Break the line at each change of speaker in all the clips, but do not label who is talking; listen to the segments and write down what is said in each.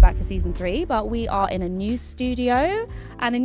back for season 3, but we are in a new studio, and a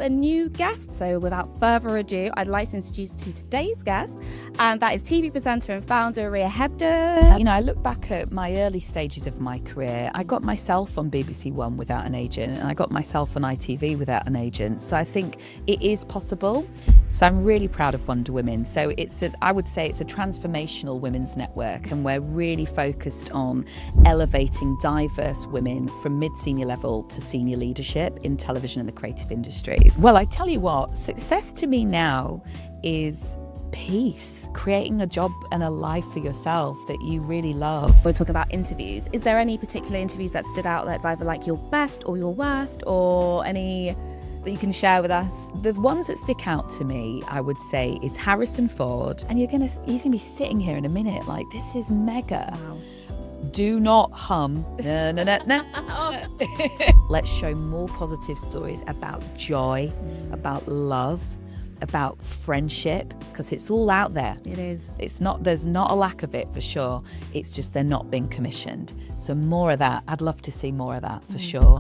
new guest. So without further ado, I'd like to introduce to today's guest, and that is TV presenter and founder Ria Hebden.
You know, I look back at my early stages of my career. I got myself on BBC One without an agent, and I got myself on ITV without an agent. So I think it is possible. So I'm really proud of Wonder Women. So I would say it's a transformational women's network, and we're really focused on elevating diverse women from mid-senior level to senior leadership in television and the creative industries. Well, I tell you what, success to me now is peace, creating a job and a life for yourself that you really love.
We're talking about interviews. Is there any particular interviews that stood out that's either like your best or your worst, or any that you can share with us?
The ones that stick out to me, I would say, is Harrison Ford. And he's gonna be sitting here in a minute like, this is mega.
Wow.
Do not hum. No, no, no, no. Let's show more positive stories about joy, about love, about friendship, because it's all out there.
It is.
There's not a lack of it for sure. It's just they're not being commissioned. So more of that. I'd love to see more of that for sure.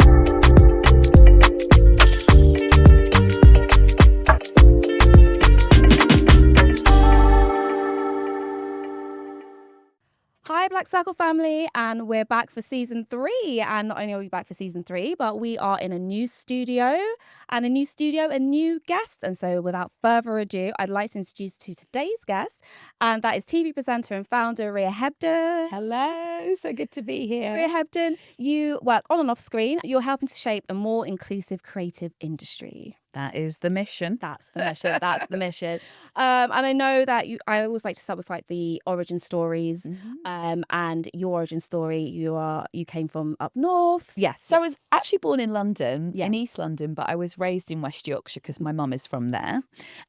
Hi Black Circle family, and we're back for season 3. And not only are we back for season 3, but we are in a new studio, and a new guest. And so without further ado, I'd like to introduce to today's guest, and that is TV presenter and founder Ria Hebden.
Hello, so good to be here.
Ria Hebden, you work on and off screen. You're helping to shape a more inclusive creative industry.
That is the mission.
That's the mission. And I know that I always like to start with like the origin stories. And your origin story, you came from up north.
Yes. So I was actually born in London,
Yeah.
in East London, but I was raised in West Yorkshire because my mum is from there.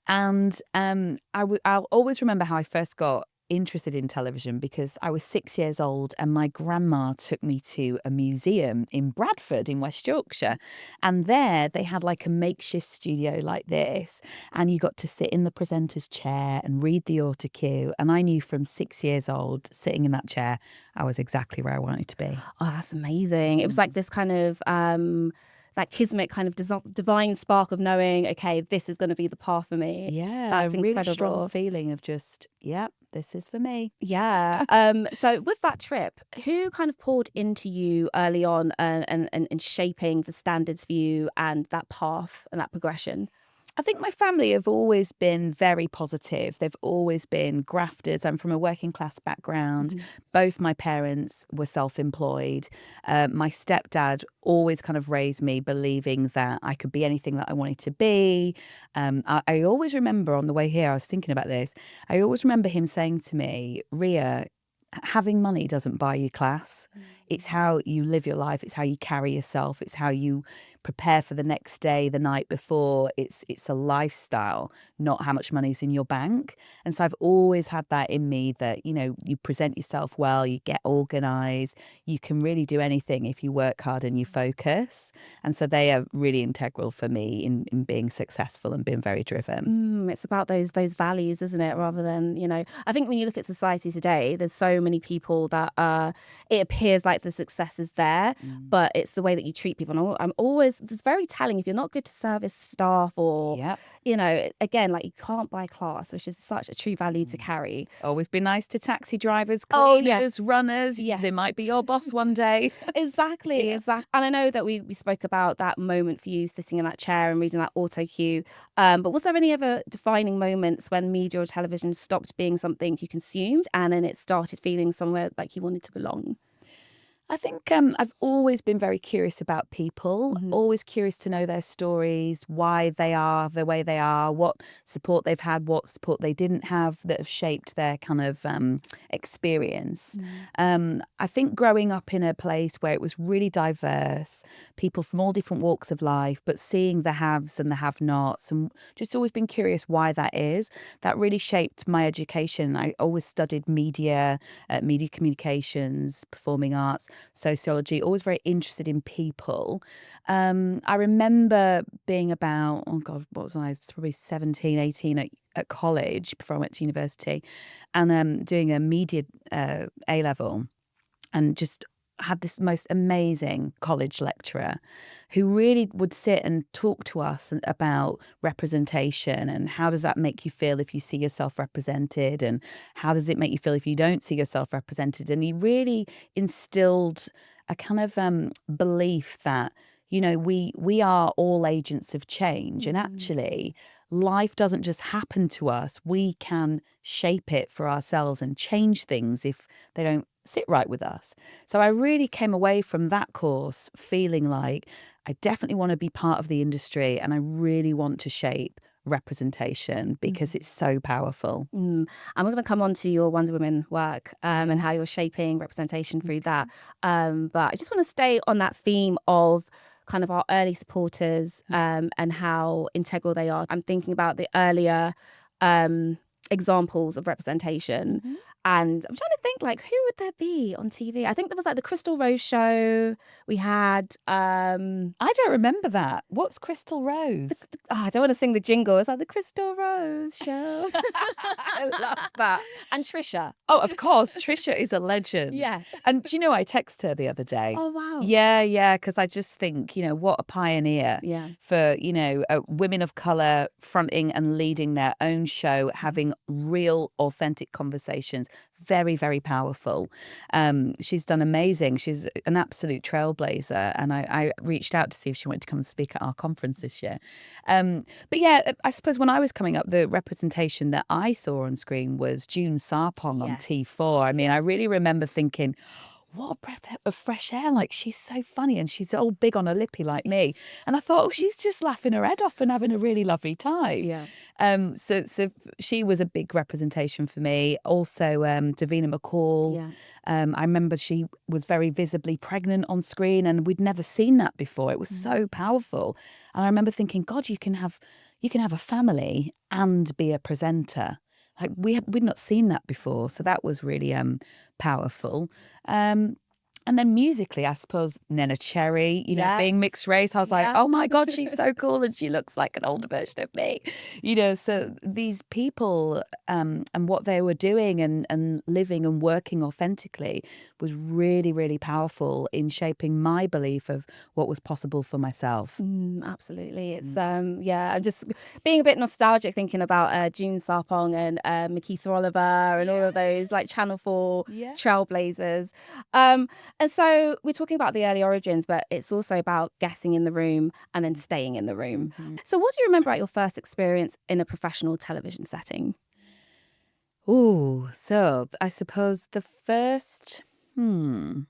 And I'll always remember how I first got interested in television because I was 6 years old and my grandma took me to a museum in Bradford in West Yorkshire, and there they had like a makeshift studio like this, and you got to sit in the presenter's chair and read the autocue, and I knew from 6 years old sitting in that chair I was exactly where I wanted to be.
Oh, that's amazing. It was like this kind of that kismet kind of divine spark of knowing, okay, this is going to be the path for me.
Yeah,
That's
a really
incredible.
strong feeling of just, yep, this is for me.
Yeah. So with that trip, who kind of poured into you early on and shaping the standards for you and that path and that progression?
I think my family have always been very positive. They've always been grafters. I'm from a working class background. Both my parents were self-employed. My stepdad always kind of raised me believing that I could be anything that I wanted to be. I always remember on the way here, I was thinking about this. I always remember him saying to me, Ria, having money doesn't buy you class. It's how you live your life. It's how you carry yourself. It's how you prepare for the next day, the night before. It's a lifestyle, not how much money's in your bank. And so I've always had that in me that, you know, you present yourself well, you get organised, you can really do anything if you work hard and you focus. And so they are really integral for me in being successful and being very driven.
It's about those values, isn't it? Rather than, you know, I think when you look at society today, there's so many people that it appears like the success is there, but it's the way that you treat people. And it's very telling if you're not good to service staff or, you know, again, like you can't buy class, which is such a true value to carry.
Always be nice to taxi drivers,
Oh,
cleaners,
yeah.
runners.
Yeah.
They might be your boss one day.
Exactly. And I know that we spoke about that moment for you sitting in that chair and reading that auto cue. But was there any other defining moments when media or television stopped being something you consumed and then it started feeling somewhere like you wanted to belong?
I think I've always been very curious about people, always curious to know their stories, why they are the way they are, what support they've had, what support they didn't have that have shaped their kind of experience. I think growing up in a place where it was really diverse, people from all different walks of life, but seeing the haves and the have-nots, and just always been curious why that is. That really shaped my education. I always studied media communications, performing arts, sociology, always very interested in people. I remember being about, what was I? Was probably 17, 18 at college before I went to university, and doing a media A-level, and just had this most amazing college lecturer who really would sit and talk to us about representation and how does that make you feel if you see yourself represented, and how does it make you feel if you don't see yourself represented. And he really instilled a kind of belief that, you know, we are all agents of change, and actually life doesn't just happen to us. We can shape it for ourselves and change things if they don't sit right with us. So I really came away from that course feeling like I definitely want to be part of the industry, and I really want to shape representation because it's so powerful.
I'm going to come on to your Wonder Woman work and how you're shaping representation through that. But I just want to stay on that theme of kind of our early supporters and how integral they are. I'm thinking about the earlier examples of representation. And I'm trying to think, like, who would there be on TV? I think there was like the Crystal Rose show. We had
I don't remember that. What's Crystal Rose?
I don't want to sing the jingle. It's like the Crystal Rose show.
I love that.
And Trisha.
Oh, of course. Trisha is a legend.
Yeah.
And do you know, I texted her the other day.
Oh, wow.
Yeah, because I just think, you know, what a pioneer for, you know, women of colour fronting and leading their own show, having real, authentic conversations. Very, very powerful. She's done amazing. She's an absolute trailblazer. And I reached out to see if she wanted to come and speak at our conference this year. But yeah, I suppose when I was coming up, the representation that I saw on screen was June Sarpong on T4. I mean, I really remember thinking, what a breath of fresh air. Like, she's so funny and she's all big on her lippy like me. And I thought, oh, she's just laughing her head off and having a really lovely time.
Yeah.
So she was a big representation for me. Also, Davina McCall.
Yeah.
I remember she was very visibly pregnant on screen, and we'd never seen that before. It was so powerful. And I remember thinking, God, you can have a family and be a presenter. Like, we'd not seen that before, so that was really powerful. And then musically, I suppose Nena Cherry, you know, being mixed race, I was like, oh my God, she's so cool, and she looks like an older version of me. You know, so these people and what they were doing and living and working authentically was really, really powerful in shaping my belief of what was possible for myself.
Absolutely. It's I'm just being a bit nostalgic thinking about June Sarpong and Makisa Oliver and all of those like Channel 4 trailblazers. And so we're talking about the early origins, but it's also about getting in the room and then staying in the room. So what do you remember about your first experience in a professional television setting?
Oh, so I suppose the first, I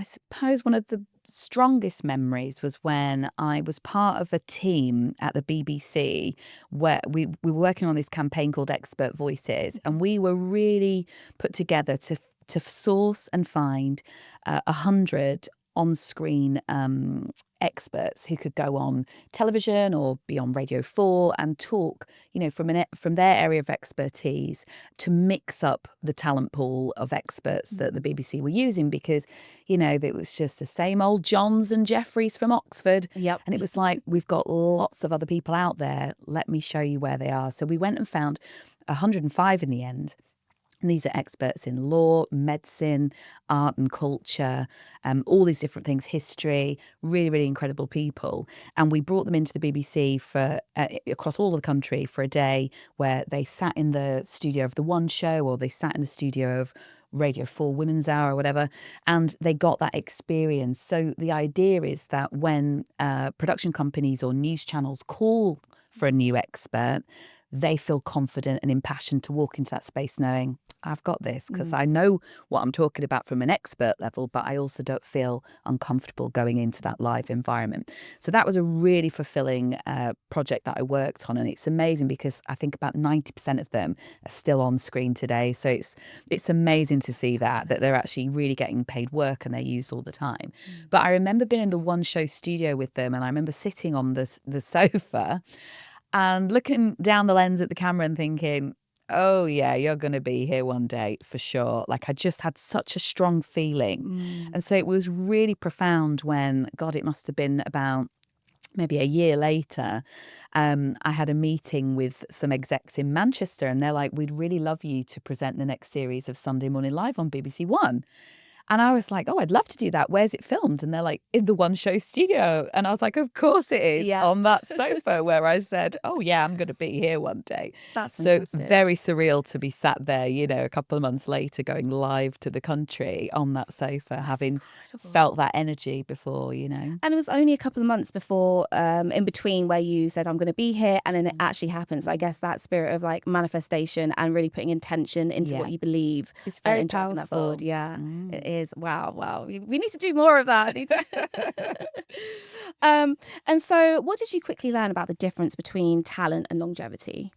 suppose one of the strongest memories was when I was part of a team at the BBC where we were working on this campaign called Expert Voices, and we were really put together to source and find 100 on-screen experts who could go on television or be on Radio 4 and talk, you know, from their area of expertise to mix up the talent pool of experts that the BBC were using, because, you know, it was just the same old Johns and Jeffreys from Oxford.
Yep.
And it was like, we've got lots of other people out there. Let me show you where they are. So we went and found 105 in the end. And these are experts in law, medicine, art and culture, all these different things, history, really, really incredible people. And we brought them into the BBC for across all the country for a day where they sat in the studio of The One Show, or they sat in the studio of Radio 4 Women's Hour or whatever, and they got that experience. So the idea is that when production companies or news channels call for a new expert, they feel confident and impassioned to walk into that space knowing, I've got this, because I know what I'm talking about from an expert level, but I also don't feel uncomfortable going into that live environment. So that was a really fulfilling project that I worked on. And it's amazing because I think about 90% of them are still on screen today. So it's amazing to see that they're actually really getting paid work and they're used all the time. But I remember being in the One Show studio with them, and I remember sitting on the sofa and looking down the lens at the camera and thinking, oh yeah, you're going to be here one day for sure. Like, I just had such a strong feeling. And so it was really profound when, God, it must have been about maybe a year later, I had a meeting with some execs in Manchester, and they're like, we'd really love you to present the next series of Sunday Morning Live on BBC One. And I was like, oh, I'd love to do that. Where's it filmed? And they're like, in the One Show studio. And I was like, of course it is, on that sofa where I said, oh, yeah, I'm going to be here one day.
That's
so
fantastic.
very surreal to be sat there, you know, a couple of months later going live to the country on that sofa, having felt that energy before, you know.
And it was only a couple of months before, in between, where you said, I'm going to be here, and then it actually happened. So I guess that spirit of like manifestation and really putting intention into what you believe.
It's very
and driving that forward.
powerful.
Yeah, it is. Wow. We need to do more of that. And so what did you quickly learn about the difference between talent and longevity?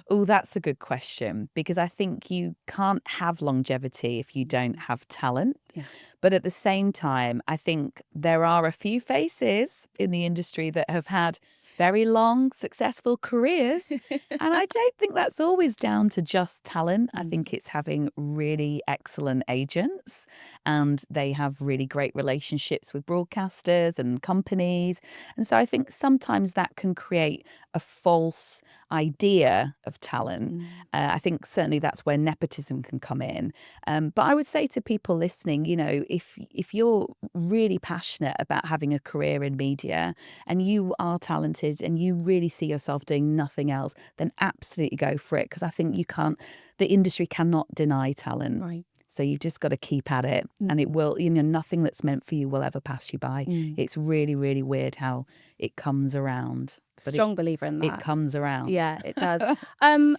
Oh, that's a good question, because I think you can't have longevity if you don't have talent.
Yeah.
But at the same time, I think there are a few faces in the industry that have had very long, successful careers. And I don't think that's always down to just talent. I think it's having really excellent agents, and they have really great relationships with broadcasters and companies. And so I think sometimes that can create a false idea of talent. I think certainly that's where nepotism can come in. But I would say to people listening, you know, if you're really passionate about having a career in media and you are talented and you really see yourself doing nothing else, then absolutely go for it. Because I think the industry cannot deny talent.
Right.
So you've just got to keep at it, and it will, you know, nothing that's meant for you will ever pass you by. It's really, really weird how it comes around. But
Strong believer in that.
It comes around.
Yeah, it does. And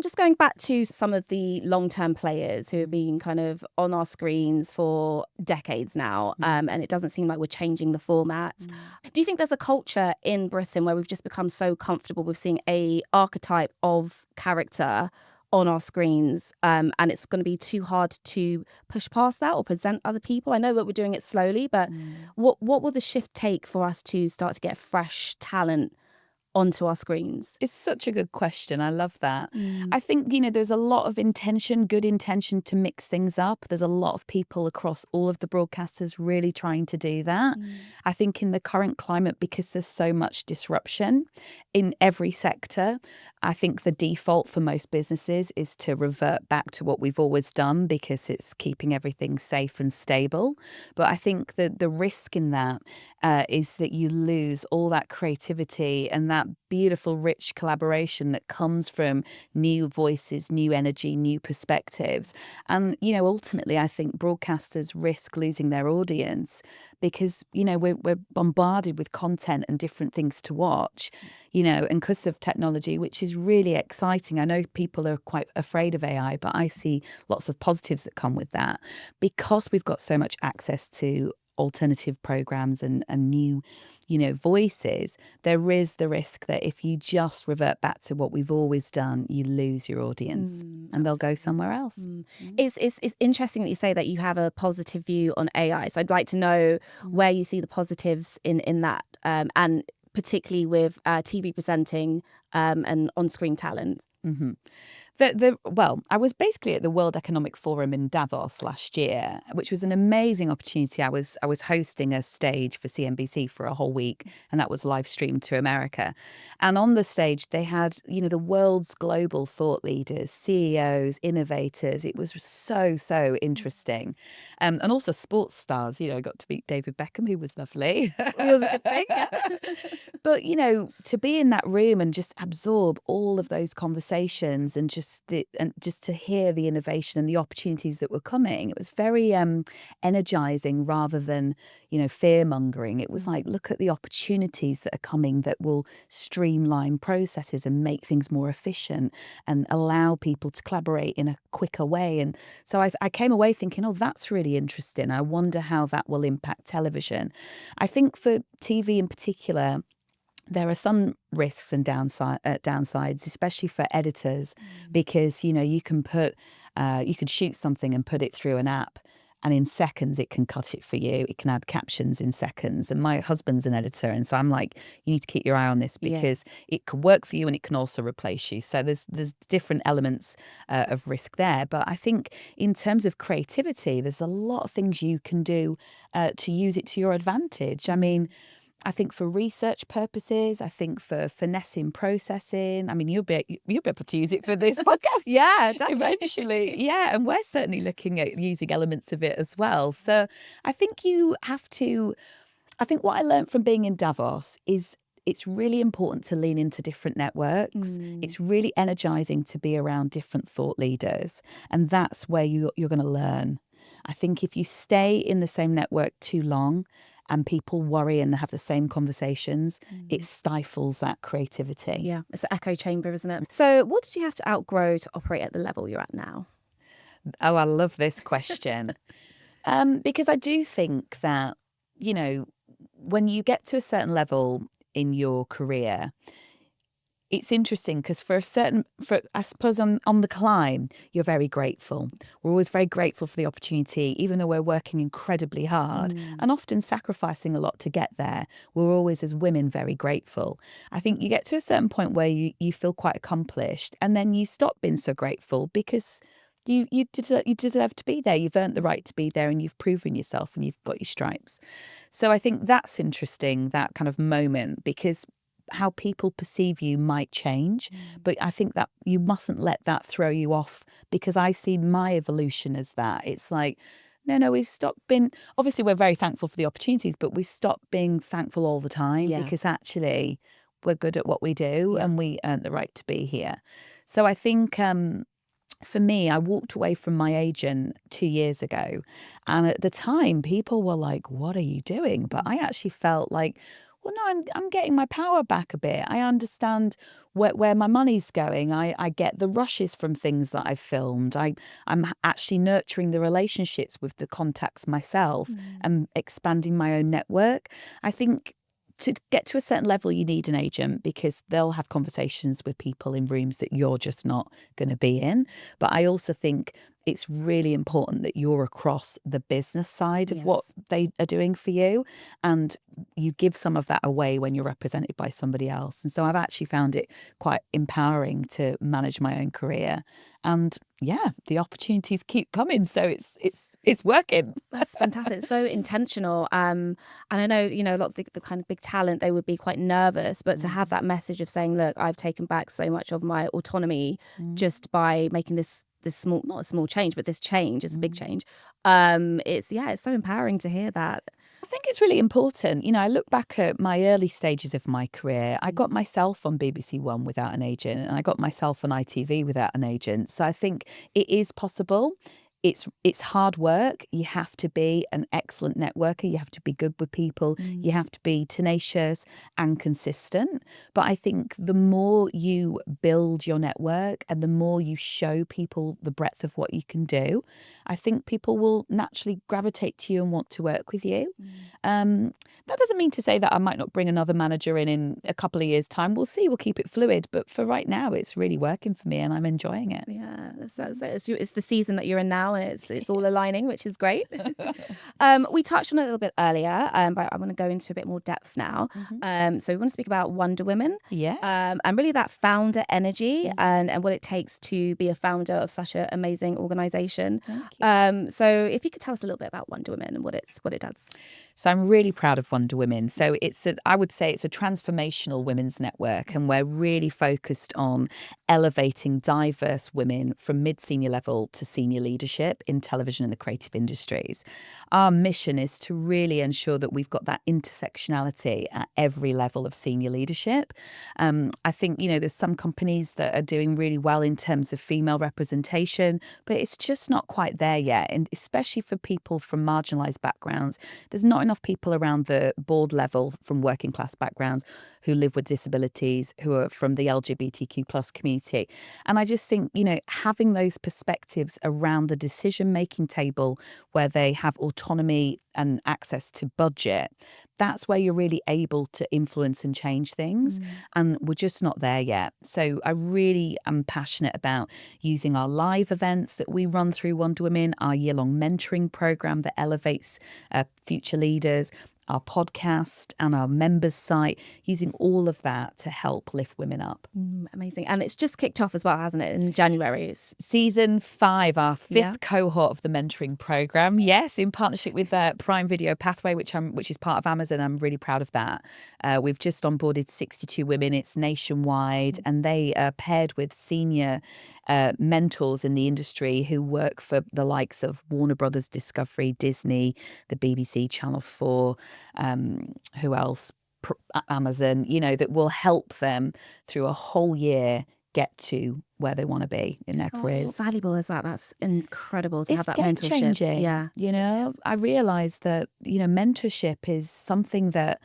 just going back to some of the long-term players who have been kind of on our screens for decades now, and it doesn't seem like we're changing the formats. Do you think there's a culture in Britain where we've just become so comfortable with seeing a archetype of character on our screens, and it's going to be too hard to push past that or present other people? I know that we're doing it slowly, but what will the shift take for us to start to get fresh talent onto our screens?
It's such a good question. I love that. I think, you know, there's a lot of intention, good intention to mix things up. There's a lot of people across all of the broadcasters really trying to do that. I think in the current climate, because there's so much disruption in every sector, I think the default for most businesses is to revert back to what we've always done because it's keeping everything safe and stable. But I think that the risk in that is that you lose all that creativity and that beautiful, rich collaboration that comes from new voices, new energy, new perspectives. And, you know, ultimately, I think broadcasters risk losing their audience because, you know, we're bombarded with content and different things to watch, you know, and because of technology, which is really exciting. I know people are quite afraid of AI, but I see lots of positives that come with that because we've got so much access to alternative programs and new, you know, voices. There is the risk that if you just revert back to what we've always done, you lose your audience and they'll go somewhere else.
It's interesting that you say that you have a positive view on AI. So I'd like to know where you see the positives in that, and particularly with TV presenting and on-screen talent.
Well, I was basically at the World Economic Forum in Davos last year, which was an amazing opportunity. I was hosting a stage for CNBC for a whole week, and that was live streamed to America. And on the stage, they had, you know, the world's global thought leaders, CEOs, innovators. It was so interesting. And also sports stars. You know, I got to meet David Beckham, who was lovely.
It was a good thing. Yeah.
But, you know, to be in that room and just absorb all of those conversations and just to hear the innovation and the opportunities that were coming, it was very energizing rather than, you know, fear mongering. It was like, look at the opportunities that are coming that will streamline processes and make things more efficient and allow people to collaborate in a quicker way. And so I came away thinking, oh, that's really interesting. I wonder how that will impact television. I think for TV in particular, there are some risks and downsides, especially for editors, because, you know, you can shoot something and put it through an app, and in seconds it can cut it for you. It can add captions in seconds. And my husband's an editor, and so I'm like, you need to keep your eye on this because it can work for you and it can also replace you. So there's different elements of risk there. But I think in terms of creativity, there's a lot of things you can do to use it to your advantage. I mean, I think for research purposes, I think for finessing processing. I mean, you'll be able to use it for this podcast.
Yeah, definitely.
Eventually. Yeah. And we're certainly looking at using elements of it as well. So I think you have to, I think what I learned from being in Davos is it's really important to lean into different networks. It's really energizing to be around different thought leaders. And that's where you're going to learn. I think if you stay in the same network too long and people worry and have the same conversations, it stifles that creativity.
Yeah, it's an echo chamber, isn't it? So what did you have to outgrow to operate at the level you're at now?
Oh, I love this question. Because I do think that, you know, when you get to a certain level in your career, it's interesting because I suppose on the climb, you're very grateful. We're always very grateful for the opportunity, even though we're working incredibly hard and often sacrificing a lot to get there. We're always, as women, very grateful. I think you get to a certain point where you feel quite accomplished and then you stop being so grateful because you deserve to be there. You've earned the right to be there and you've proven yourself and you've got your stripes. So I think that's interesting, that kind of moment, because how people perceive you might change. But I think that you mustn't let that throw you off, because I see my evolution as that. It's like, no, we've stopped being, obviously we're very thankful for the opportunities, but we've stopped being thankful all the time because actually we're good at what we do and we earn the right to be here. So I think for me, I walked away from my agent 2 years ago. And at the time, people were like, what are you doing? But I actually felt like, well, no, I'm getting my power back a bit. I understand where my money's going. I get the rushes from things that I've filmed. I'm actually nurturing the relationships with the contacts myself and expanding my own network. I think to get to a certain level, you need an agent because they'll have conversations with people in rooms that you're just not going to be in. But I also think it's really important that you're across the business side of what they are doing for you, and you give some of that away when you're represented by somebody else. And so I've actually found it quite empowering to manage my own career. And yeah, the opportunities keep coming, so it's working.
That's fantastic. It's so intentional. And I know, a lot of the kind of big talent, they would be quite nervous, but to have that message of saying, look, I've taken back so much of my autonomy just by making this small, not a small change, but this change is a big change. It's so empowering to hear that.
I think it's really important. I look back at my early stages of my career. I got myself on BBC One without an agent, and I got myself on ITV without an agent. So I think it is possible. It's hard work. You have to be an excellent networker. You have to be good with people. You have to be tenacious and consistent. But I think the more you build your network and the more you show people the breadth of what you can do, I think people will naturally gravitate to you and want to work with you. That doesn't mean to say that I might not bring another manager in a couple of years' time. We'll see. We'll keep it fluid. But for right now, it's really working for me and I'm enjoying it.
Yeah, that's it. It's the season that you're in now, and it's all aligning, which is great. We touched on it a little bit earlier, but I want to go into a bit more depth now. So we want to speak about Wonder Women.
Yes.
And really that founder energy and what it takes to be a founder of such an amazing organisation. So if you could tell us a little bit about Wonder Women and what it does.
So I'm really proud of Wonder Women. So I would say it's a transformational women's network, and we're really focused on elevating diverse women from mid-senior level to senior leadership in television and the creative industries. Our mission is to really ensure that we've got that intersectionality at every level of senior leadership. I think, there's some companies that are doing really well in terms of female representation, but it's just not quite there yet. And especially for people from marginalised backgrounds, there's not enough people around the board level from working class backgrounds who live with disabilities, who are from the LGBTQ plus community. And I just think, having those perspectives around the decision-making table where they have autonomy and access to budget, that's where you're really able to influence and change things. And we're just not there yet. So I really am passionate about using our live events that we run through Wonder Women, our year-long mentoring program that elevates future leaders, our podcast and our members site, using all of that to help lift women up.
Amazing. And it's just kicked off as well, hasn't it, in January?
Season 5, our 5th cohort of the mentoring program. Yes, in partnership with Prime Video Pathway, which is part of Amazon. I'm really proud of that. We've just onboarded 62 women. It's nationwide, and they are paired with senior mentors in the industry who work for the likes of Warner Brothers, Discovery, Disney, the BBC, Channel 4, who else? Amazon, that will help them through a whole year get to where they want to be in their careers.
How valuable is that? That's incredible to have that
game
mentorship.
Changing.
Yeah.
I realised that, mentorship is something that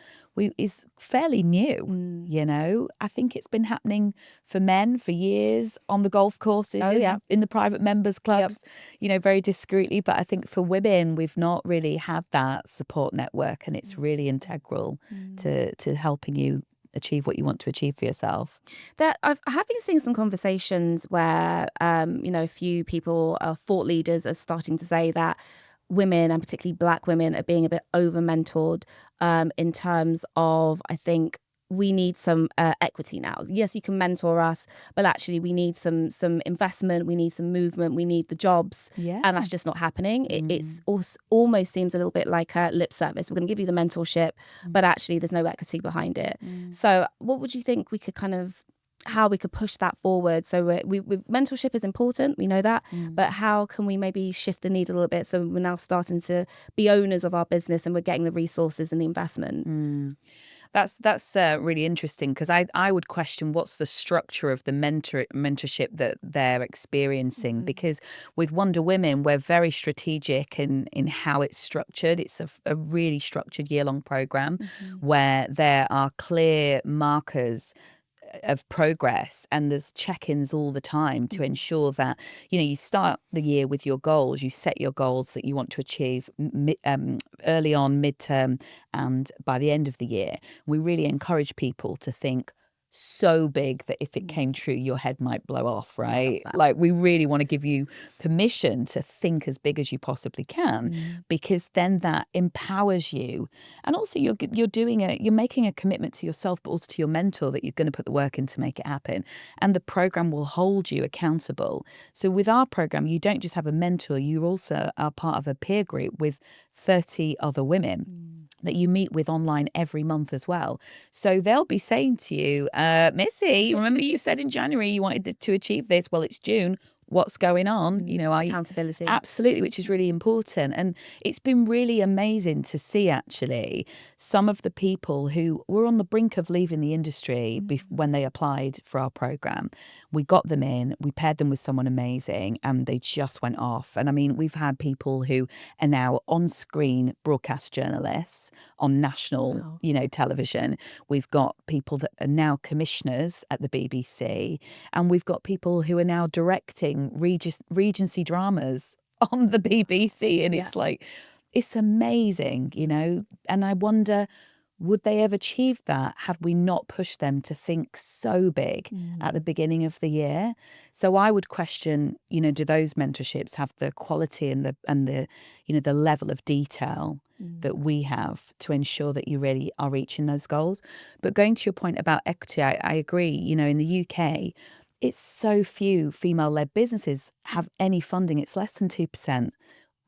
is fairly new. I think it's been happening for men for years on the golf courses, in the private members clubs, very discreetly. But I think for women, we've not really had that support network, and it's really integral to helping you achieve what you want to achieve for yourself.
That I have been seeing some conversations where, a few people, thought leaders, are starting to say that women, and particularly Black women, are being a bit over-mentored in terms of, I think, we need some equity now. Yes, you can mentor us, but actually we need some investment, we need some movement, we need the jobs, and that's just not happening. It's almost seems a little bit like a lip service. We're going to give you the mentorship, but actually there's no equity behind it. So what would you think we could how we could push that forward? So we mentorship is important, we know that, but how can we maybe shift the needle a little bit so we're now starting to be owners of our business and we're getting the resources and the investment?
That's really interesting, because I would question what's the structure of the mentorship that they're experiencing, because with Wonder Women, we're very strategic in how it's structured. It's a really structured year-long program where there are clear markers of progress, and there's check-ins all the time to ensure that you start the year with your goals, you set your goals that you want to achieve early on, midterm, and by the end of the year. We really encourage people to think so big that if it came true, your head might blow off, right? Like, we really want to give you permission to think as big as you possibly can, because then that empowers you. And also you're making a commitment to yourself, but also to your mentor, that you're going to put the work in to make it happen. And the program will hold you accountable. So with our program, you don't just have a mentor, you also are part of a peer group with 30 other women that you meet with online every month as well. So they'll be saying to you, Missy, remember you said in January you wanted to achieve this? Well, it's June. What's going on?
Accountability.
Absolutely, which is really important. And it's been really amazing to see, actually, some of the people who were on the brink of leaving the industry when they applied for our program. We got them in, we paired them with someone amazing, and they just went off. And I mean, we've had people who are now on-screen broadcast journalists on national, television. We've got people that are now commissioners at the BBC, and we've got people who are now directing Regency dramas on the BBC, and it's amazing, and I wonder, would they have achieved that had we not pushed them to think so big at the beginning of the year? So I would question, do those mentorships have the quality and the level of detail that we have to ensure that you really are reaching those goals? But going to your point about equity, I agree. In the UK, it's so few female-led businesses have any funding. It's less than 2%,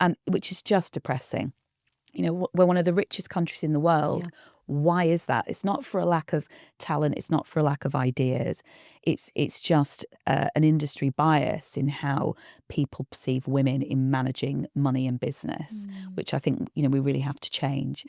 and which is just depressing. We're one of the richest countries in the world. Why is that? It's not for a lack of talent. It's not for a lack of ideas. It's just an industry bias in how people perceive women in managing money and business, which I think, we really have to change.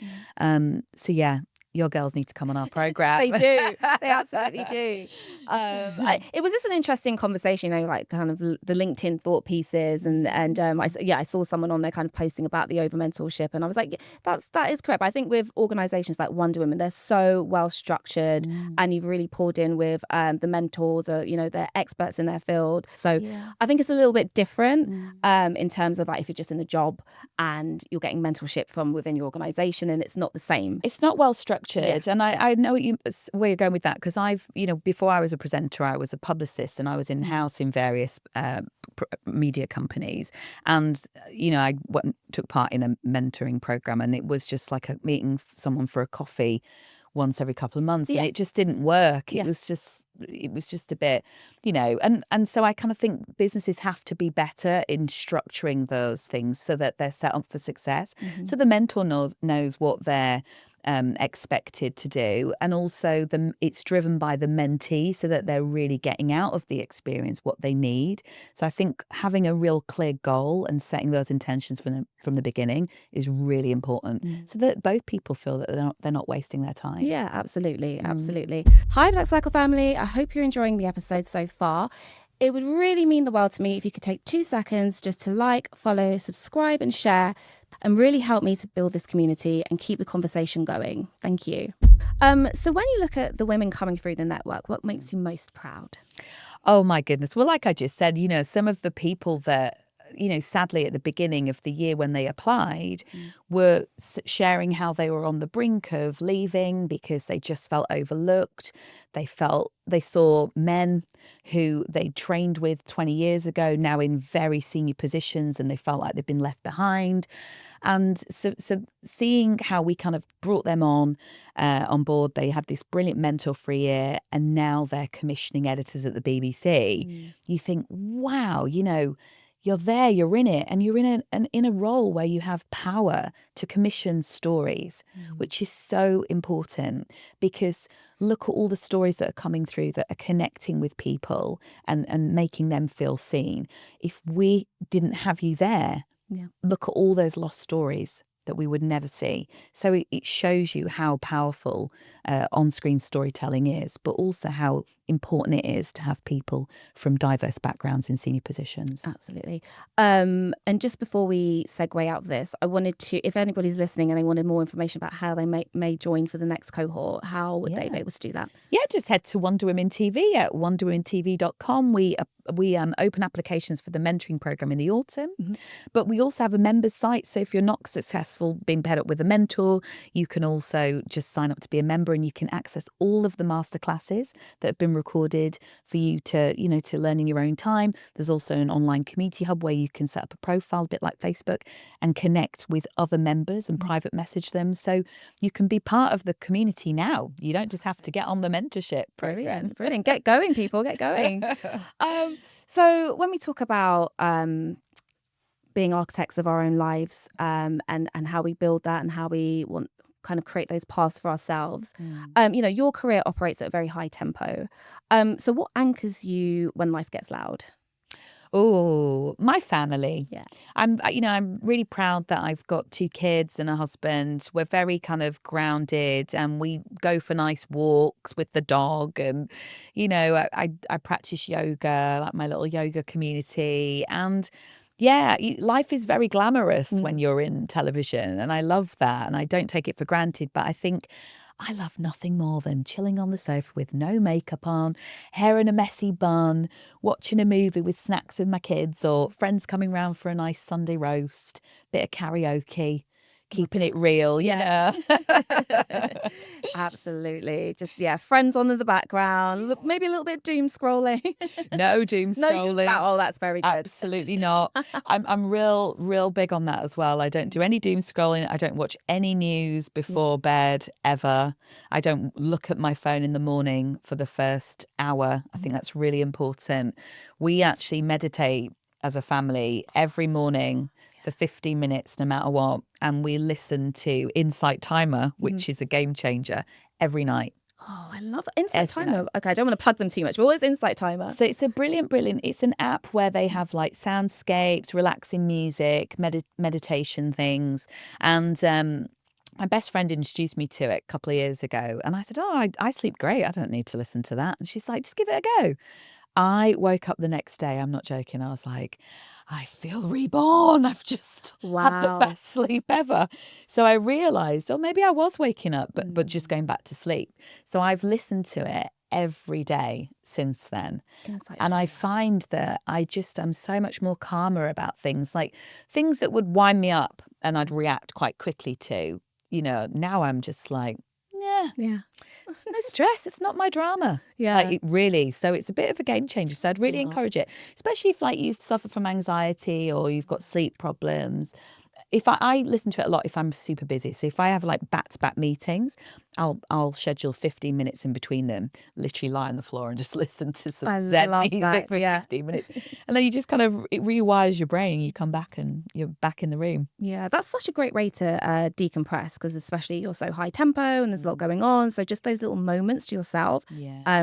Your girls need to come on our program.
They do. They absolutely do. It was just an interesting conversation, like kind of the LinkedIn thought pieces, and I saw someone on there kind of posting about the over mentorship, and I was like, that is correct. But I think with organisations like Wonder Women, they're so well structured, and you've really poured in with the mentors, or they're experts in their field. So I think it's a little bit different in terms of like if you're just in a job and you're getting mentorship from within your organisation, and it's not the same.
It's not well structured. structured. And I know where you're going with that, because before I was a presenter, I was a publicist and I was in-house in various media companies. And, I took part in a mentoring program, and it was just like meeting someone for a coffee once every couple of months, and it just didn't work. It was just a bit, and so I kind of think businesses have to be better in structuring those things so that they're set up for success. So the mentor knows what they're expected to do, and also it's driven by the mentee so that they're really getting out of the experience what they need. So I think having a real clear goal and setting those intentions from the beginning is really important, so that both people feel that they're not wasting their time.
Yeah, absolutely. Hi, Black Circle family. I hope you're enjoying the episode so far. It would really mean the world to me if you could take 2 seconds just to like, follow, subscribe and share, and really help me to build this community and keep the conversation going. Thank you. So when you look at the women coming through the network, what makes you most proud?
Oh my goodness. Well, like I just said, some of the people that, sadly at the beginning of the year when they applied were sharing how they were on the brink of leaving because they just felt overlooked. They saw men who they trained with 20 years ago now in very senior positions, and they felt like they've been left behind. And so seeing how we kind of brought them on board, they had this brilliant mentor for a year, and now they're commissioning editors at the BBC. You think, wow, you're there, you're in it, and you're in a role where you have power to commission stories, which is so important, because look at all the stories that are coming through that are connecting with people and making them feel seen. If we didn't have you there, look at all those lost stories that we would never see. So it shows you how powerful on-screen storytelling is, but also how important it is to have people from diverse backgrounds in senior positions.
Absolutely. And just before we segue out of this, I wanted to, if anybody's listening and they wanted more information about how they may join for the next cohort, how would they be able to do that?
Yeah, just head to Wonder Women TV at wonderwomentv.com. We open applications for the mentoring program in the autumn, but we also have a members site. So if you're not successful being paired up with a mentor, you can also just sign up to be a member, and you can access all of the masterclasses that have been recorded for you to learn in your own time. There's also an online community hub where you can set up a profile, a bit like Facebook, and connect with other members and private message them. So you can be part of the community now. You don't just have to get on the mentorship program.
Brilliant. Get going, people. Get going. So when we talk about being architects of our own lives, and how we build that and how we want kind of create those paths for ourselves, your career operates at a very high tempo. So what anchors you when life gets loud?
Oh, my family.
Yeah.
I'm really proud that I've got 2 kids and a husband. We're very kind of grounded, and we go for nice walks with the dog. And, I practice yoga, like my little yoga community. And yeah, life is very glamorous when you're in television, and I love that, and I don't take it for granted. But I think I love nothing more than chilling on the sofa with no makeup on, hair in a messy bun, watching a movie with snacks with my kids, or friends coming round for a nice Sunday roast, bit of karaoke, keeping it real,
Absolutely. Just, friends on in the background, maybe a little bit of doom scrolling.
No doom scrolling.
That's very good.
Absolutely not. I'm real big on that as well. I don't do any doom scrolling. I don't watch any news before bed ever. I don't look at my phone in the morning for the first hour. I think that's really important. We actually meditate as a family every morning for 15 minutes, no matter what. And we listen to Insight Timer, which is a game changer, every night.
Oh, I love Insight Timer. Okay, I don't want to plug them too much, but what is Insight Timer?
So it's a brilliant, it's an app where they have like soundscapes, relaxing music, meditation things. And my best friend introduced me to it a couple of years ago. And I said, I sleep great. I don't need to listen to that. And she's like, just give it a go. I woke up the next day, I'm not joking, I was like, I feel reborn. I've just had the best sleep ever. So I realised, maybe I was waking up, but just going back to sleep. So I've listened to it every day since then. And I find that I'm so much more calmer about things, like things that would wind me up and I'd react quite quickly to. Now I'm just like,
Yeah.
It's no stress. It's not my drama.
Yeah.
Like, it really. So it's a bit of a game changer. So I'd really encourage it, especially if like you suffer from anxiety or you've got sleep problems. If I listen to it a lot if I'm super busy. So if I have like back-to-back meetings, I'll schedule 15 minutes in between them, literally lie on the floor and just listen to some Zen music for 15 minutes. And then you just kind of, it rewires your brain and you come back and you're back in the room.
Yeah, that's such a great way to decompress, because especially you're so high tempo and there's a lot going on. So just those little moments to yourself,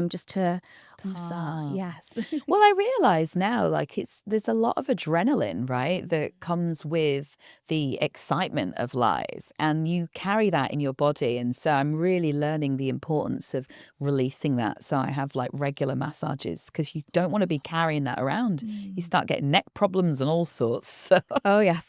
just to yes.
Well, I realise now, like there's a lot of adrenaline, right, that comes with the excitement of life, and you carry that in your body. And so I'm really learning the importance of releasing that. So I have like regular massages, because you don't want to be carrying that around. You start getting neck problems and all sorts. So
Oh, yes.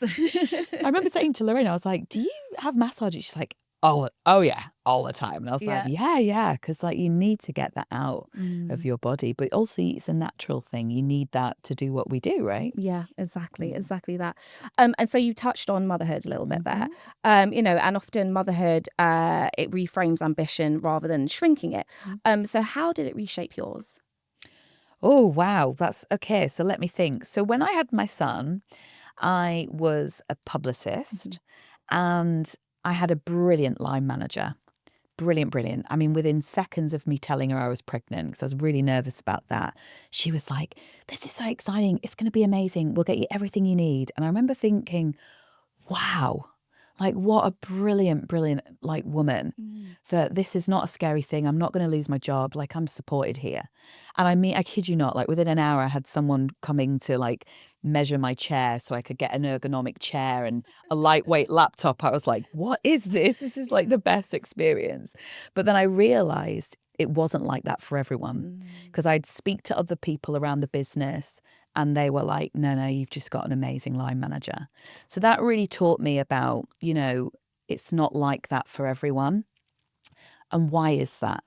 I remember saying to Lorraine, I was like, do you have massages? She's like, oh yeah, all the time. And I was like, yeah, because like you need to get that out of your body, but also it's a natural thing. You need that to do what we do, right?
Yeah, exactly that. And so you touched on motherhood a little bit there, and often motherhood, it reframes ambition rather than shrinking it. So how did it reshape yours?
Oh, wow. That's okay. So let me think. So when I had my son, I was a publicist and I had a brilliant line manager. Brilliant. I mean, within seconds of me telling her I was pregnant, because I was really nervous about that, she was like, this is so exciting. It's going to be amazing. We'll get you everything you need. And I remember thinking, wow, like what a brilliant, like woman, that this is not a scary thing. I'm not going to lose my job. Like, I'm supported here. And I mean, I kid you not, like within an hour, I had someone coming to like measure my chair so I could get an ergonomic chair and a lightweight laptop. I was like, what is this? This is like the best experience. But then I realized it wasn't like that for everyone, because I'd speak to other people around the business and they were like, no, you've just got an amazing line manager. So that really taught me about, it's not like that for everyone. And why is that?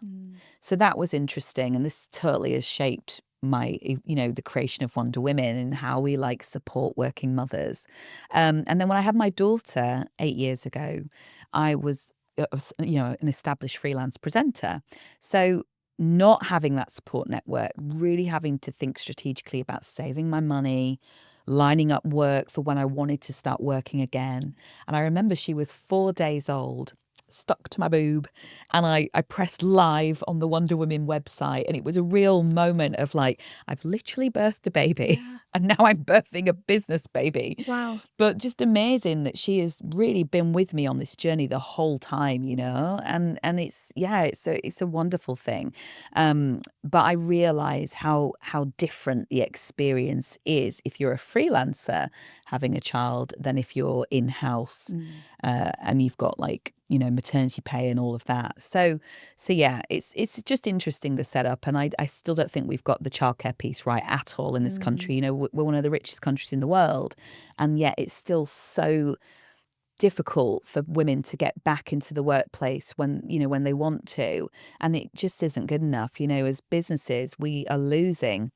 So that was interesting. And this totally has shaped my, the creation of Wonder Women and how we like support working mothers. And then when I had my daughter 8 years ago, I was, an established freelance presenter. So not having that support network, really having to think strategically about saving my money, lining up work for when I wanted to start working again. And I remember she was 4 days old, stuck to my boob, and I pressed live on the Wonder Women website, and it was a real moment of like, I've literally birthed a baby and now I'm birthing a business baby.
Wow.
But just amazing that she has really been with me on this journey the whole time, and it's a wonderful thing. But I realize how different the experience is if you're a freelancer having a child than if you're in-house and you've got like, maternity pay and all of that. So yeah, it's just interesting, the setup. And I still don't think we've got the childcare piece right at all in this country. We're one of the richest countries in the world. And yet it's still so difficult for women to get back into the workplace when they want to. And it just isn't good enough. As businesses, we are losing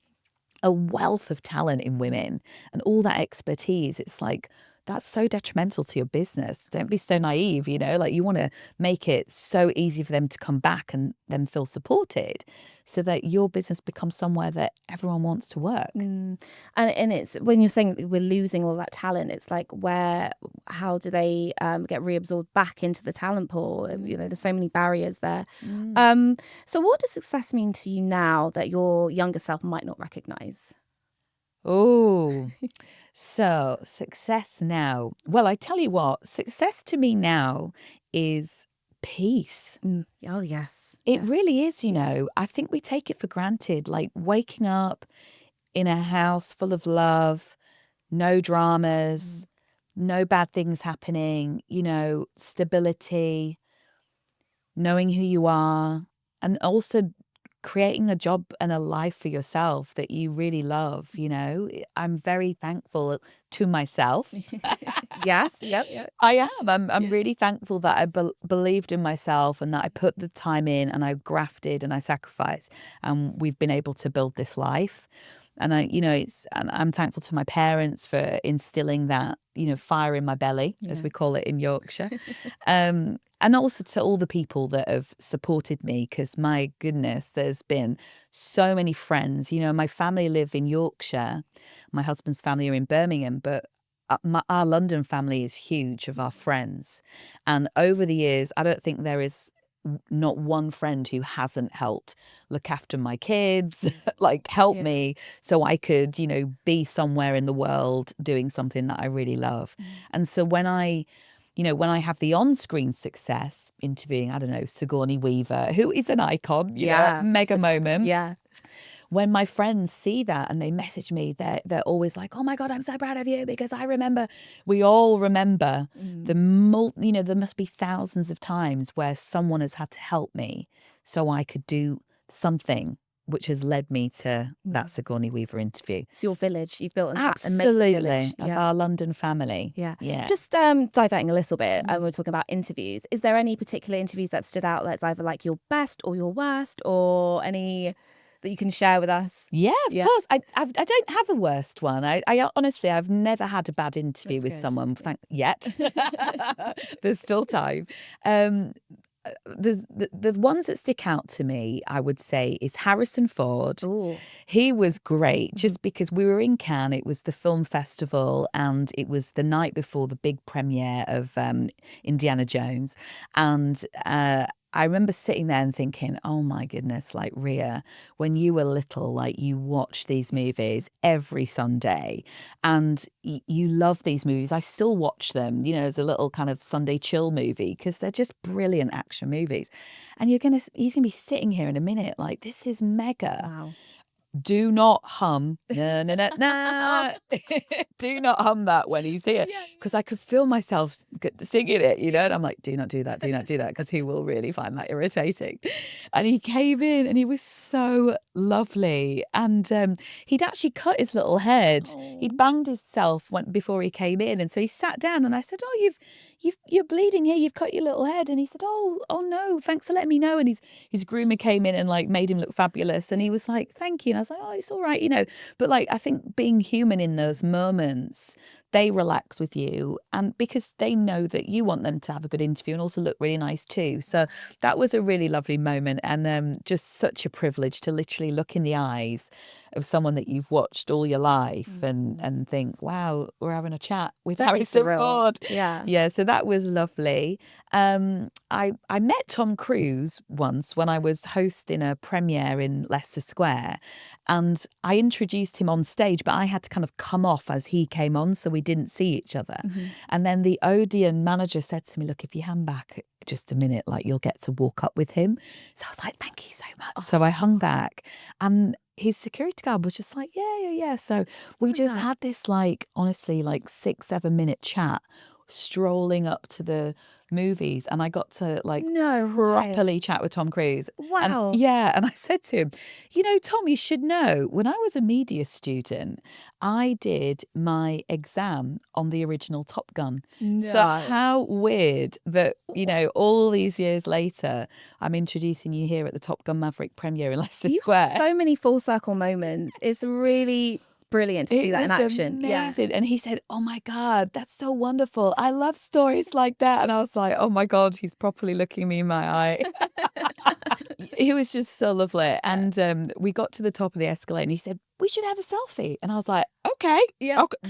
a wealth of talent in women and all that expertise. It's like, that's so detrimental to your business. Don't be so naive, like you want to make it so easy for them to come back and then feel supported so that your business becomes somewhere that everyone wants to work.
And it's, when you're saying that we're losing all that talent, it's like, how do they get reabsorbed back into the talent pool? There's so many barriers there. So what does success mean to you now that your younger self might not recognize?
Oh, so success now. Well, I tell you what, success to me now is peace.
Oh, yes.
It really is, I think we take it for granted, like waking up in a house full of love, no dramas, no bad things happening, stability, knowing who you are, and also creating a job and a life for yourself that you really love. I'm very thankful to myself.
Yes. Yep.
I am. I'm really thankful that I believed in myself and that I put the time in and I grafted and I sacrificed, and we've been able to build this life. And I'm thankful to my parents for instilling that, fire in my belly, as we call it in Yorkshire. And also to all the people that have supported me, because my goodness, there's been so many friends. My family live in Yorkshire. My husband's family are in Birmingham, but our London family is huge of our friends. And over the years, I don't think there is not one friend who hasn't helped look after my kids, like help me so I could, be somewhere in the world doing something that I really love. And so when I have the on-screen success interviewing, I don't know, Sigourney Weaver, who is an icon, mega moment.
Yeah.
When my friends see that and they message me, they're always like, "Oh my God, I'm so proud of you," because we all remember there must be thousands of times where someone has had to help me so I could do something, which has led me to that Sigourney Weaver interview.
It's your village. You've built an
absolutely
amazing village.
Of our London family.
Yeah. Just diverting a little bit, we're talking about interviews. Is there any particular interviews that stood out that's either like your best or your worst, or any that you can share with us?
Yeah, of course. I don't have a worst one. I honestly, I've never had a bad interview with someone yet. There's still time. There's the ones that stick out to me, I would say, is Harrison Ford.
Ooh.
He was great just because we were in Cannes. It was the film festival and it was the night before the big premiere of Indiana Jones. And I remember sitting there and thinking, oh my goodness, like Ria, when you were little, like you watched these movies every Sunday and you love these movies. I still watch them, as a little kind of Sunday chill movie because they're just brilliant action movies. And he's going to be sitting here in a minute like, this is mega.
Wow.
Do not hum. No, no, no, no. Do not hum that when he's here. Because I could feel myself singing it, and I'm like, do not do that, because he will really find that irritating. And he came in and he was so lovely. And he'd actually cut his little head. Oh. He'd banged himself before he came in. And so he sat down and I said, oh, you're bleeding here. You've cut your little head. And he said, oh no, thanks for letting me know. And his groomer came in and like made him look fabulous. And he was like, thank you. And I was like, oh, it's all right, But like, I think being human in those moments, they relax with you, and because they know that you want them to have a good interview and also look really nice too. So that was a really lovely moment, and just such a privilege to literally look in the eyes of someone that you've watched all your life and think, wow, we're having a chat with Harrison Ford. Yeah. So that was lovely. I met Tom Cruise once when I was hosting a premiere in Leicester Square, and I introduced him on stage, but I had to kind of come off as he came on, so we didn't see each other. And then the Odeon manager said to me, look, if you hang back just a minute, like you'll get to walk up with him. So I was like, thank you so much. So I hung back, and his security guard was just like, yeah. So we just had this like, honestly, like 6-7 minute chat strolling up to the movies, and I got to like properly chat with Tom Cruise.
Wow.
And I said to him, Tom, you should know, when I was a media student, I did my exam on the original Top Gun. No. So how weird that, all these years later, I'm introducing you here at the Top Gun Maverick premiere in Leicester Square.
So many full circle moments. It's really brilliant to see that in action.
Amazing. And he said, oh my God, that's so wonderful. I love stories like that. And I was like, oh my God, he's properly looking me in my eye. He was just so lovely. And we got to the top of the escalator and he said, we should have a selfie. And I was like, okay,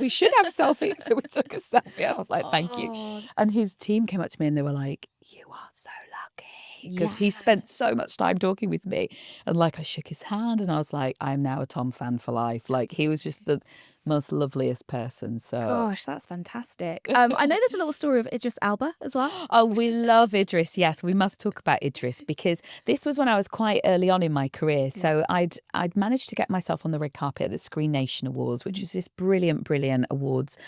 we should have a selfie. So we took a selfie. I was like, thank you. And his team came up to me and they were like, you are so lucky. Because he spent so much time talking with me. And like I shook his hand and I was like, I'm now a Tom fan for life. Like he was just the most loveliest person. So
gosh, that's fantastic. I know there's a little story of Idris Elba as well.
Oh, we love Idris. Yes, we must talk about Idris because this was when I was quite early on in my career. So I'd managed to get myself on the red carpet at the Screen Nation Awards, which was this brilliant awards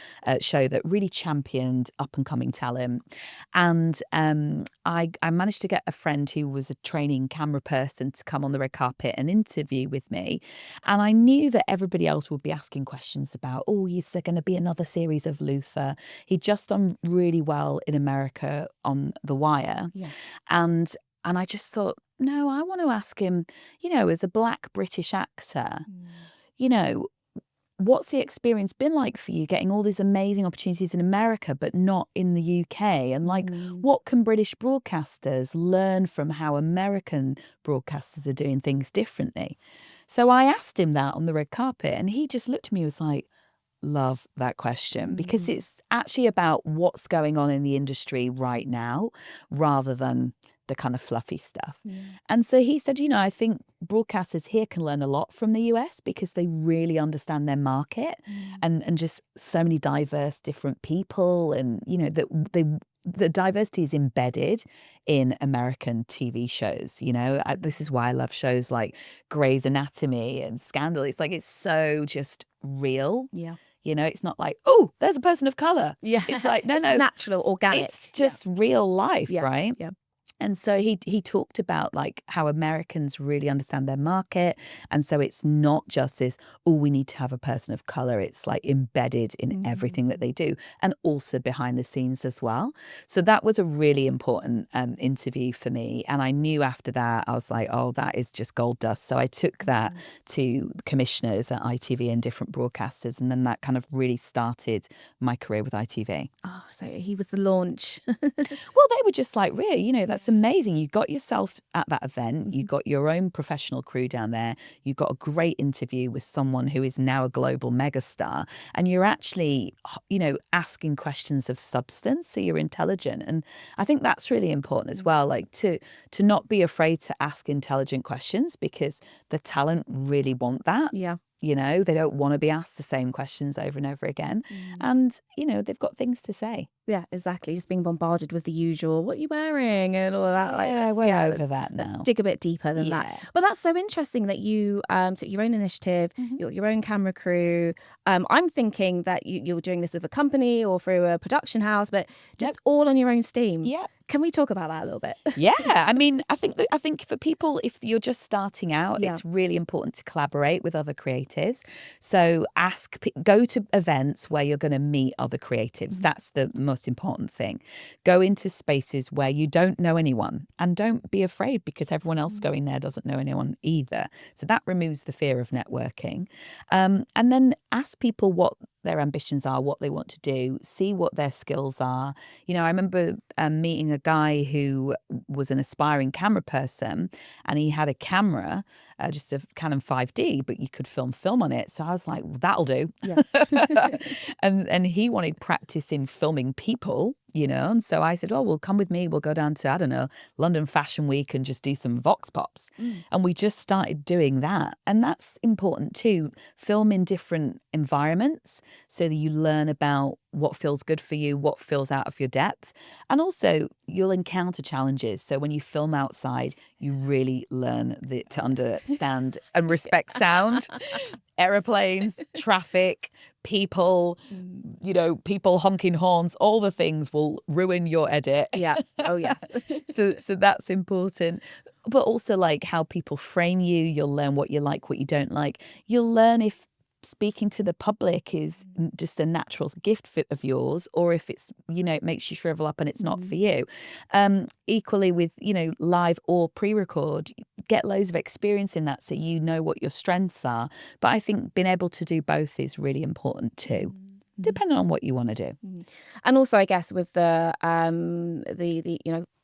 show that really championed up and coming talent. And I managed to get a friend who was a training camera person to come on the red carpet and interview with me. And I knew that everybody else would be asking questions about, is there going to be another series of Luther? He'd just done really well in America on The Wire. Yeah. And I just thought, no, I want to ask him, as a Black British actor, what's the experience been like for you getting all these amazing opportunities in America, but not in the UK? And like, what can British broadcasters learn from how American broadcasters are doing things differently? So I asked him that on the red carpet, and he just looked at me and was like, love that question, because it's actually about what's going on in the industry right now rather than the kind of fluffy stuff. And so he said, I think broadcasters here can learn a lot from the US because they really understand their market and just so many diverse different people, and the diversity is embedded in American TV shows. This is why I love shows like Grey's Anatomy and Scandal. It's like, it's so just real. It's not like, oh, there's a person of color. It's like, no,
natural, organic.
It's just real life, right?
Yeah.
And so he talked about like how Americans really understand their market. And so it's not just this, we need to have a person of color. It's like embedded in everything that they do, and also behind the scenes as well. So that was a really important interview for me. And I knew after that, I was like, oh, that is just gold dust. So I took that to commissioners at ITV and different broadcasters. And then that kind of really started my career with ITV.
Oh, so he was the launch.
Well, they were just like, Ria, that's amazing. You got yourself at that event. You got your own professional crew down there. You got a great interview with someone who is now a global megastar. And you're actually, asking questions of substance. So you're intelligent. And I think that's really important as well, like to not be afraid to ask intelligent questions, because the talent really want that.
Yeah.
They don't want to be asked the same questions over and over again. And, they've got things to say.
Yeah, exactly. Just being bombarded with the usual, what are you wearing? And all of that.
Yeah, we're over that now.
Let's dig a bit deeper than that. But that's so interesting that you took your own initiative, your own camera crew. I'm thinking that you're doing this with a company or through a production house, but just all on your own steam.
Yeah.
Can we talk about that a little bit?
Yeah, I mean, I think for people, if you're just starting out, it's really important to collaborate with other creatives. So go to events where you're going to meet other creatives. That's the most important thing. Go into spaces where you don't know anyone, and don't be afraid, because everyone else going there doesn't know anyone either. So that removes the fear of networking. And then ask people what their ambitions are, what they want to do, see what their skills are. I remember meeting a guy who was an aspiring camera person, and he had a camera, just a Canon 5D, but you could film on it. So I was like, well, that'll do.
Yeah.
and he wanted practice in filming people, and so I said, oh, well, come with me. We'll go down to, I don't know, London Fashion Week and just do some vox pops. And we just started doing that. And that's important too. Film in different environments so that you learn about what feels good for you, what feels out of your depth. And also you'll encounter challenges. So when you film outside, you really learn to understand and respect sound, aeroplanes, traffic, people, people honking horns, all the things will ruin your edit.
Yeah. Oh, yes.
So that's important. But also like how people frame you. You'll learn what you like, what you don't like. You'll learn if speaking to the public is just a natural gift of yours, or if it's, it makes you shrivel up and it's not for you. Equally with, live or pre-record, get loads of experience in that so you know what your strengths are. But I think being able to do both is really important too, depending on what you want to do.
And also, I guess, with the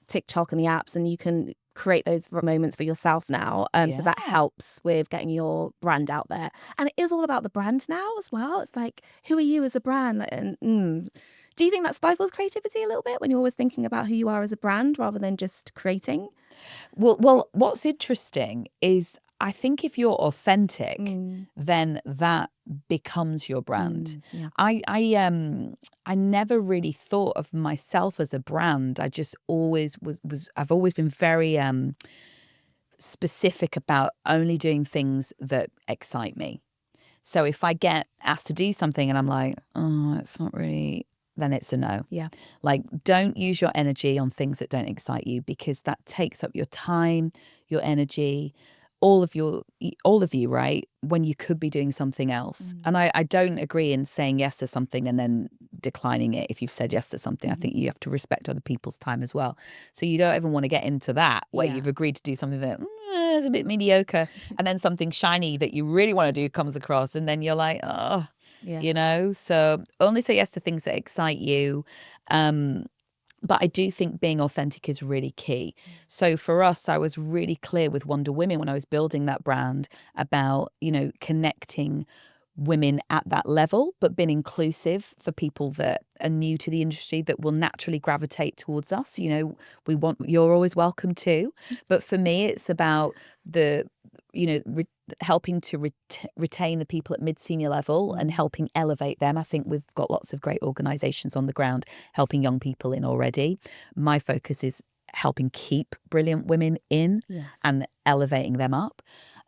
TikTok and the apps, and you can create those moments for yourself now. So that helps with getting your brand out there. And it is all about the brand now as well. It's like, who are you as a brand? And do you think that stifles creativity a little bit when you're always thinking about who you are as a brand rather than just creating?
Well, what's interesting is I think if you're authentic, then that becomes your brand.
Yeah.
I never really thought of myself as a brand. I just always I've always been very specific about only doing things that excite me. So if I get asked to do something and I'm like, oh, it's not really, then it's a no.
Yeah.
Like, don't use your energy on things that don't excite you, because that takes up your time, your energy, all of you, right? When you could be doing something else. And I don't agree in saying yes to something and then declining it if you've said yes to something. I think you have to respect other people's time as well. So you don't even want to get into that where you've agreed to do something that it's a bit mediocre. And then something shiny that you really want to do comes across, and then you're like, oh, you know. So only say yes to things that excite you. But I do think being authentic is really key. So for us, I was really clear with Wonder Women when I was building that brand about, you know, connecting women at that level, but being inclusive for people that are new to the industry that will naturally gravitate towards us. You know, you're always welcome too. But for me, it's about helping to retain the people at mid-senior level and helping elevate them. I think we've got lots of great organisations on the ground helping young people in already. My focus is helping keep brilliant women in and elevating them up.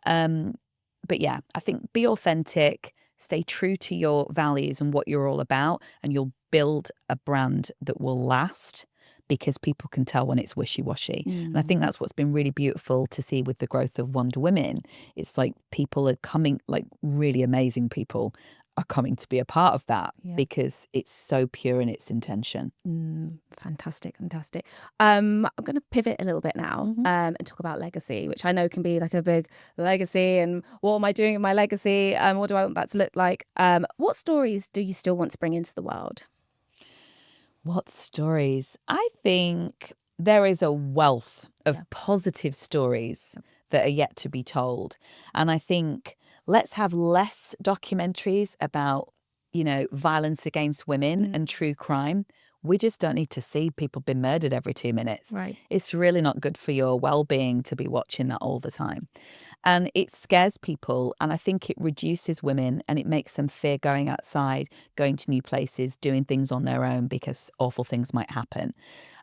But yeah, I think be authentic, stay true to your values and what you're all about, and you'll build a brand that will last, because people can tell when it's wishy-washy. And I think that's what's been really beautiful to see with the growth of Wonder Women. It's like people are coming, like really amazing people are coming to be a part of that because it's so pure in its intention.
Fantastic. I'm going to pivot a little bit now and talk about legacy, which I know can be like a big legacy and what am I doing in my legacy? What do I want that to look like? What stories do you still want to bring into the world?
What stories? I think there is a wealth of positive stories that are yet to be told. And I think let's have less documentaries about, you know, violence against women and true crime. We just don't need to see people being murdered every 2 minutes.
Right.
It's really not good for your well-being to be watching that all the time. And it scares people, and I think it reduces women and it makes them fear going outside, going to new places, doing things on their own because awful things might happen.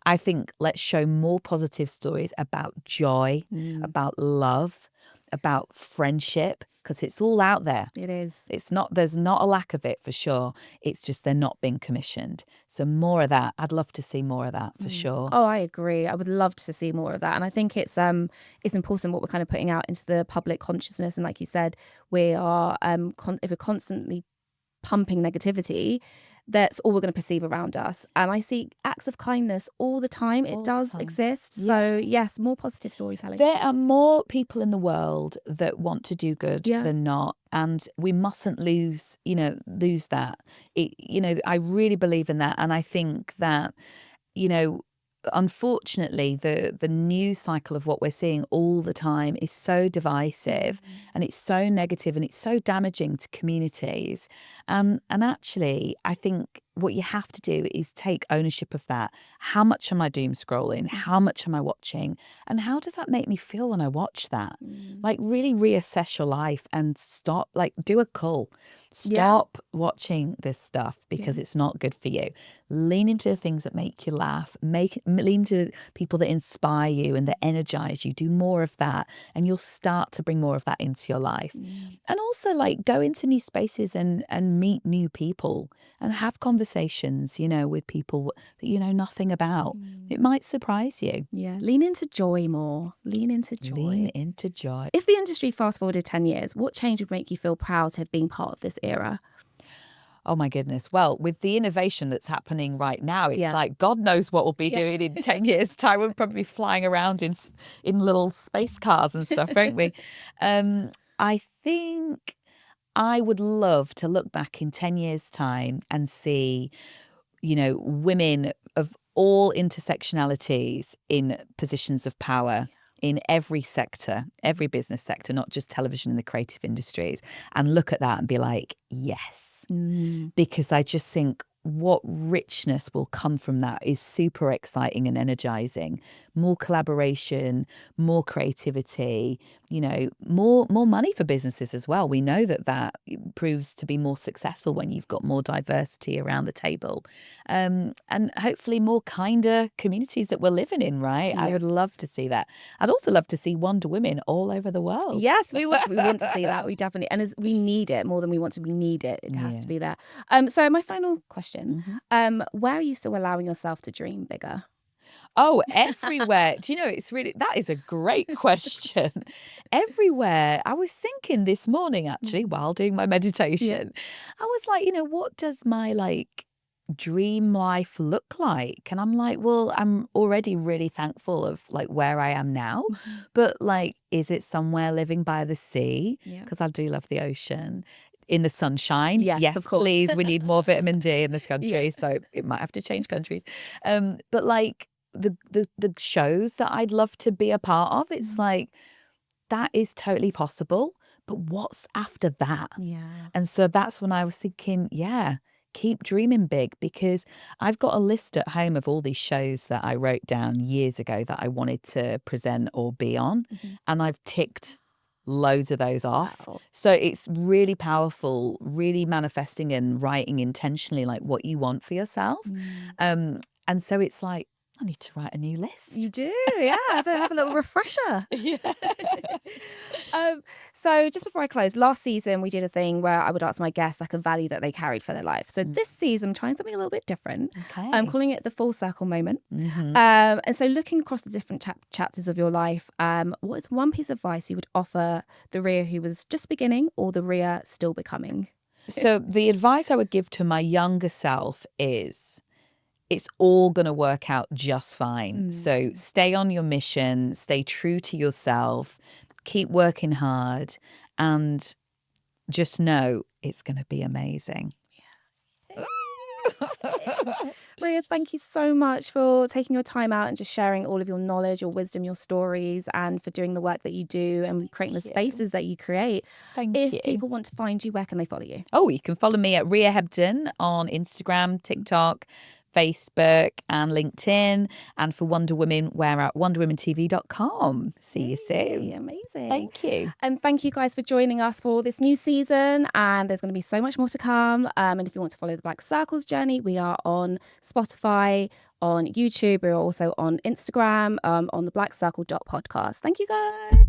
I think let's show more positive stories about joy, about love, about friendship, because it's all out there.
It is.
There's not a lack of it for sure. It's just they're not being commissioned. So more of that. I'd love to see more of that for sure.
Oh, I agree. I would love to see more of that. And I think it's important what we're kind of putting out into the public consciousness. And like you said, we are if we're constantly pumping negativity, that's all we're going to perceive around us. And I see acts of kindness all the time. It does exist. So yes, more positive storytelling.
There are more people in the world that want to do good than not. And we mustn't lose that. I really believe in that. And I think that, unfortunately, the news cycle of what we're seeing all the time is so divisive and it's so negative and it's so damaging to communities. And actually, I think what you have to do is take ownership of that. How much am I doom scrolling? How much am I watching? And how does that make me feel when I watch that? Like, really reassess your life and stop, do a cull. Stop watching this stuff because it's not good for you. Lean into the things that make you laugh. Lean into people that inspire you and that energize you. Do more of that, and you'll start to bring more of that into your life. And also, go into new spaces and meet new people and have conversations, with people that you know nothing about. It might surprise you.
Yeah. Lean into joy more. Lean into joy. If the industry fast forwarded 10 years, what change would make you feel proud to have been part of this era?
Oh my goodness. Well, with the innovation that's happening right now, it's like God knows what we'll be doing in 10 years' time. We'll probably be flying around in little space cars and stuff, won't we? I think I would love to look back in 10 years' time and see, women of all intersectionalities in positions of power in every sector, every business sector, not just television and the creative industries, and look at that and be like, yes. Because I just think what richness will come from that is super exciting and energizing. More collaboration, more creativity, more money for businesses as well. We know that proves to be more successful when you've got more diversity around the table. And hopefully more kinder communities that we're living in, right? Yes. I would love to see that. I'd also love to see Wonder Women all over the world.
Yes, we want to see that. We definitely, and we need it more than we want to. We need it. It has to be there. So my final question, where are you still allowing yourself to dream bigger?
Oh, everywhere. Do you know, that is a great question. Everywhere. I was thinking this morning, actually, while doing my meditation, I was like, what does my dream life look like? And I'm like, well, I'm already really thankful of like where I am now, but like, is it somewhere living by the sea? Because I do love the ocean. In the sunshine,
Yes, of course.
please. We need more vitamin D in this country, so it might have to change countries. But like the shows that I'd love to be a part of, it's like that is totally possible. But what's after that?
Yeah.
And so that's when I was thinking, keep dreaming big, because I've got a list at home of all these shows that I wrote down years ago that I wanted to present or be on, and I've ticked loads of those off.
Wow.
So it's really powerful, really manifesting and writing intentionally like what you want for yourself. And so it's like, I need to write a new list.
You do, yeah. Have a little refresher. So just before I close, last season we did a thing where I would ask my guests like a value that they carried for their life. So this season I'm trying something a little bit different.
Okay.
I'm calling it the full circle moment. And so looking across the different chapters of your life, what is one piece of advice you would offer the Ria who was just beginning or the Ria still becoming?
So the advice I would give to my younger self is, it's all going to work out just fine. So stay on your mission, stay true to yourself, keep working hard, and just know it's going to be amazing.
Ria, thank you so much for taking your time out and just sharing all of your knowledge, your wisdom, your stories, and for doing the work that you do and creating the spaces that you create.
Thank you.
If people want to find you, where can they follow you?
Oh, you can follow me at Ria Hebden on Instagram, TikTok, Facebook and LinkedIn. And for Wonder Women, we're at wonderwomantv.com. See you soon.
Amazing.
Thank you.
And thank you guys for joining us for this new season. And there's going to be so much more to come. And if you want to follow the Black Circles journey, we are on Spotify, on YouTube. We're also on Instagram, on the blackcircle.podcast. Thank you guys.